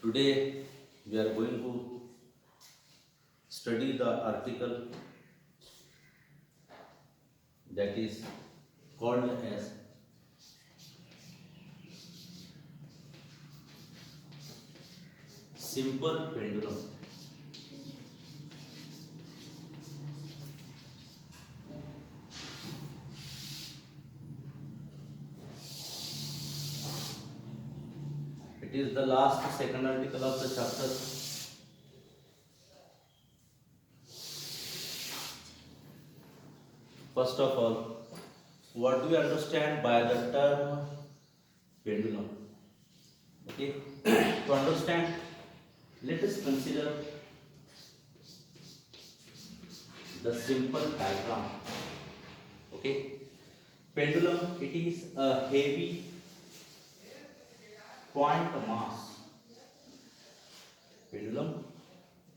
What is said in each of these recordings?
Today we are going to study the article that is called as simple pendulum. It is the last second article of the chapter. First of all, what do we understand by the term pendulum? Okay, to understand, let us consider the simple diagram. Okay, pendulum, it is a heavy point mass. Pendulum,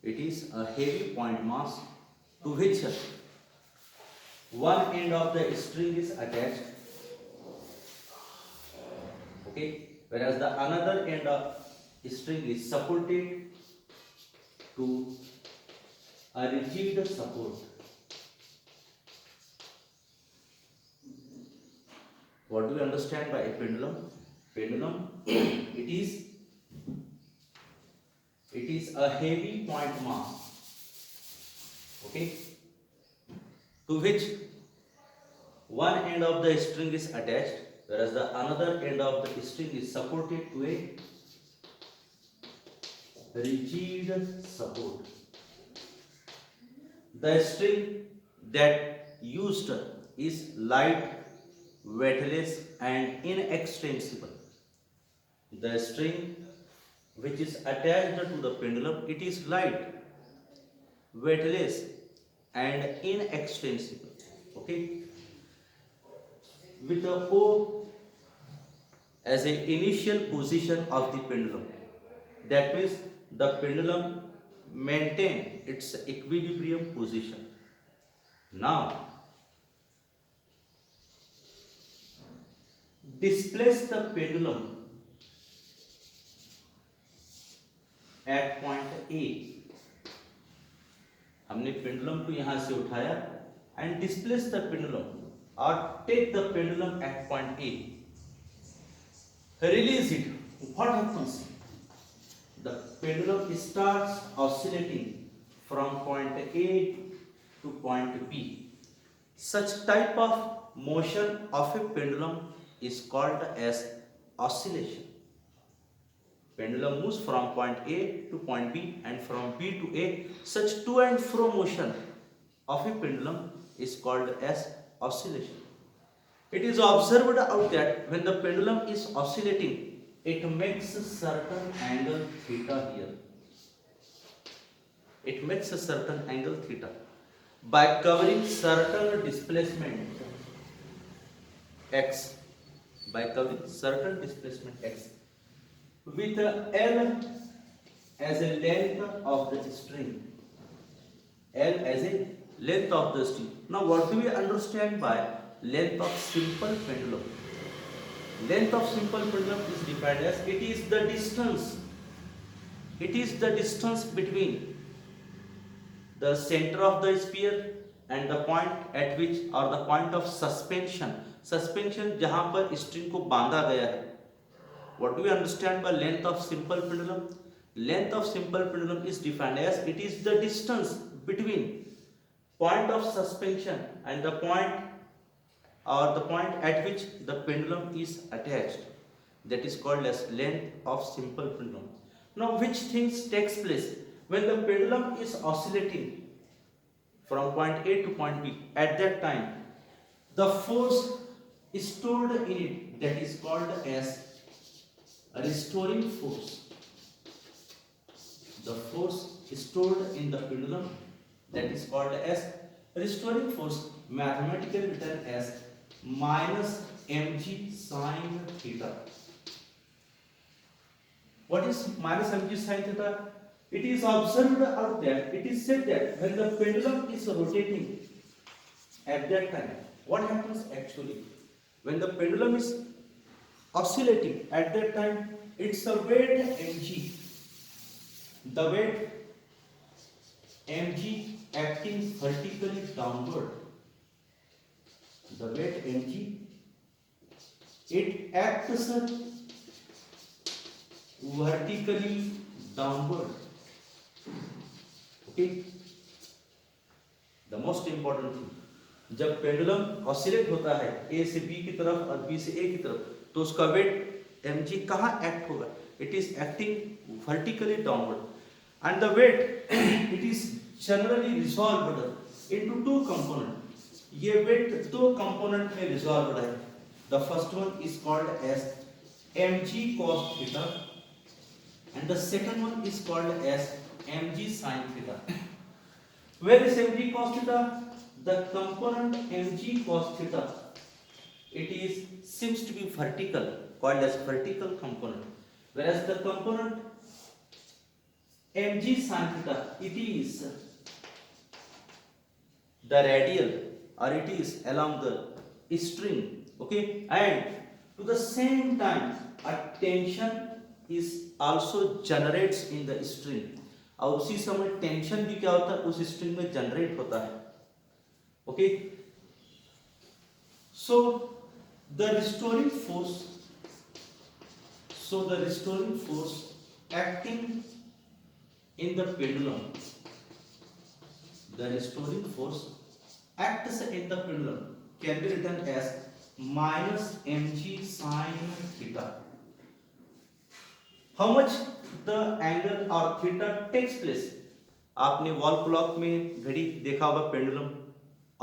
it is a heavy point mass to which one end of the string is attached, okay, whereas the another end of string is supported to a rigid support. What do we understand by a pendulum? Pendulum, it is a heavy point mass, okay, to which one end of the string is attached, whereas the another end of the string is supported to a rigid support. The string that used is light, weightless and inextensible. The string which is attached to the pendulum, it is light, weightless and inextensible. Okay, with the O as an initial position of the pendulum. That means the pendulum maintain its equilibrium position. Now, displace the pendulum at point A. हमने pendulum को यहां से उठाया and displace the pendulum or take the pendulum at point A. Release it. What happens? The pendulum starts oscillating from point A to point B. Such type of motion of a pendulum is called as oscillation. Pendulum moves from point A to point B and from B to A. Such to and fro motion of a pendulum is called as oscillation. It is observed out that when the pendulum is oscillating, it makes a certain angle theta here. It makes a certain angle theta by covering certain displacement x. By covering certain displacement x with L as a length of the string. L as a length of the string. Now, what do we understand by length of simple pendulum? Length of simple pendulum is defined as it is the distance. It is the distance between the center of the sphere and the point at which or the point of suspension. Suspension जहां पर string को बांधा गया है. What do we understand by length of simple pendulum? Length of simple pendulum is defined as it is the distance between point of suspension and the point or the point at which the pendulum is attached. That is called as length of simple pendulum. Now, which things takes place when the pendulum is oscillating from point A to point B? At that time, the force stored in it, that is called as a restoring force. The force stored in the pendulum, that is called as restoring force, mathematically written as minus mg sine theta. What is minus mg sine theta? It is observed out that it is said that when the pendulum is rotating at that time, what happens actually? When the pendulum is oscillating at that time, its a weight mg the weight mg acting vertically downward, the weight mg, it acts vertically downward. Okay, the most important thing, जब pendulum oscillate होता है ए से B की तरफ और B से ए की तरफ, तो उसका वेट mg कहाँ एक्ट होगा? It is acting vertically downward, and the weight it is generally resolved into two component. ये वेट दो कंपोनेंट में रिजॉल्व्ड है। The first one is called as mg cos theta and the second one is called as mg sin theta. Where is mg cos theta? The component mg cos theta, it is seems to be vertical, called as vertical component, whereas the component mg sin theta, it is the radial, or it is along the string. Okay, and to the same time a tension is also generates in the string, और उसी समय tension भी क्या होता है उस string में generate होता है। Okay, so the restoring force acting in the pendulum, the restoring force acts in the pendulum can be written as minus mg sin theta. How much the angle or theta takes place? आपने wall clock में घड़ी देखा होगा, pendulum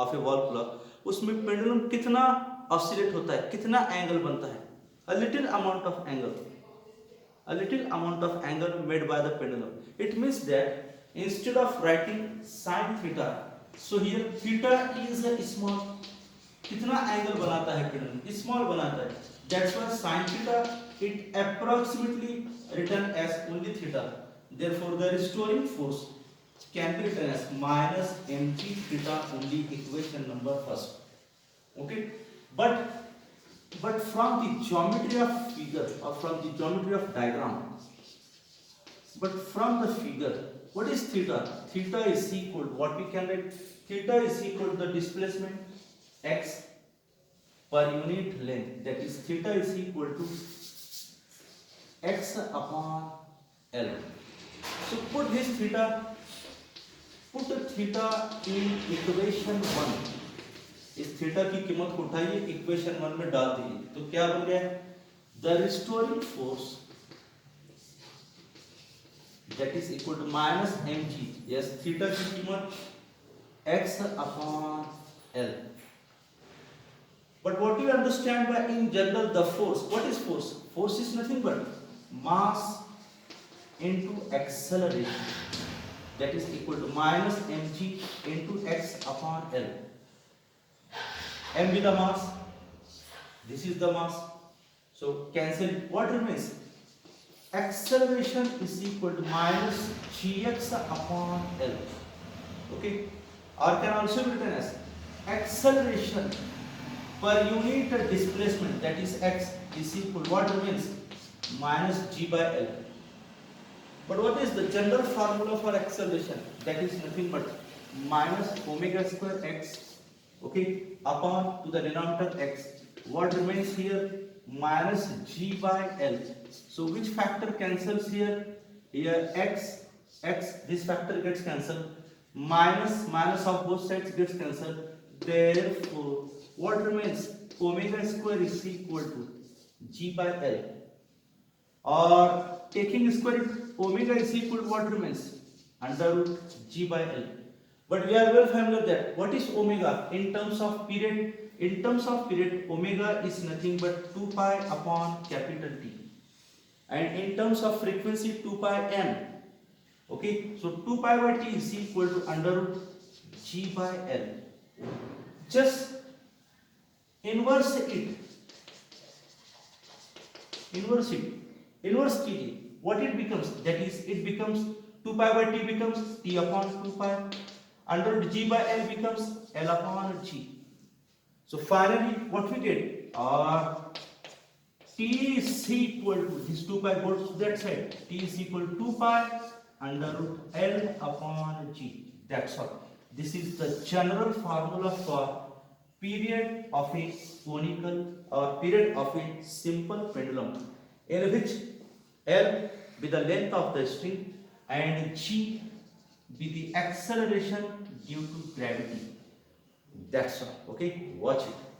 of A wall clock, उसमें pendulum कितना oscillate होता है, कितना एंगल बनता है? a little amount of angle made by the pendulum. It means that instead of writing sin theta, so here theta is a small, कितना angle बनाता है पेंडुलम? स्मॉल बनाता है, that's why sin theta it approximately written as only theta. Therefore the restoring force can be written as minus mg theta, only equation number first. Okay, but from the geometry of figure or from the geometry of diagram, but from the figure, what is theta? Theta is equal, what we can write, theta is equal to the displacement x per unit length, that is theta is equal to x upon L. So put this theta, put the theta in equation 1. इस theta की कीमत को उठाइए, equation 1 में डाल दीजिए, तो क्या बन गया? The restoring force that is equal to minus mg, yes, theta की कीमत x upon L. But what do you understand by in general the force? What is force? Force is nothing but mass into acceleration, that is equal to minus mg into x upon L. m be the mass, this is the mass, so cancel. What remains? Acceleration is equal to minus gx upon L. Okay, or can also be written as acceleration per unit displacement, that is x, is equal, what remains? Minus g by L. But what is the general formula for acceleration? That is nothing but minus omega square x, okay, upon to the denominator x. What remains here? Minus g by L. So which factor cancels here? Here x, this factor gets cancelled, minus of both sides gets cancelled. Therefore what remains? Omega square is equal to g by L, or taking square root, omega is equal to what remains? Under root g by L. But we are well familiar that what is omega in terms of period? In terms of period, omega is nothing but 2 pi upon capital T, and in terms of frequency 2 pi m. Okay, so 2 pi by T is equal to under root g by L. Just inverse kt. What it becomes? That is, it becomes 2 pi by T becomes T upon 2 pi. Under root g by L becomes L upon g. So finally what we get? T is equal to, this 2 pi goes to that side, T is equal to 2 pi under root L upon G. That's all. This is the general formula for period of a conical or period of a simple pendulum, in which L be the length of the string and G be the acceleration due to gravity. That's all. Okay, watch it.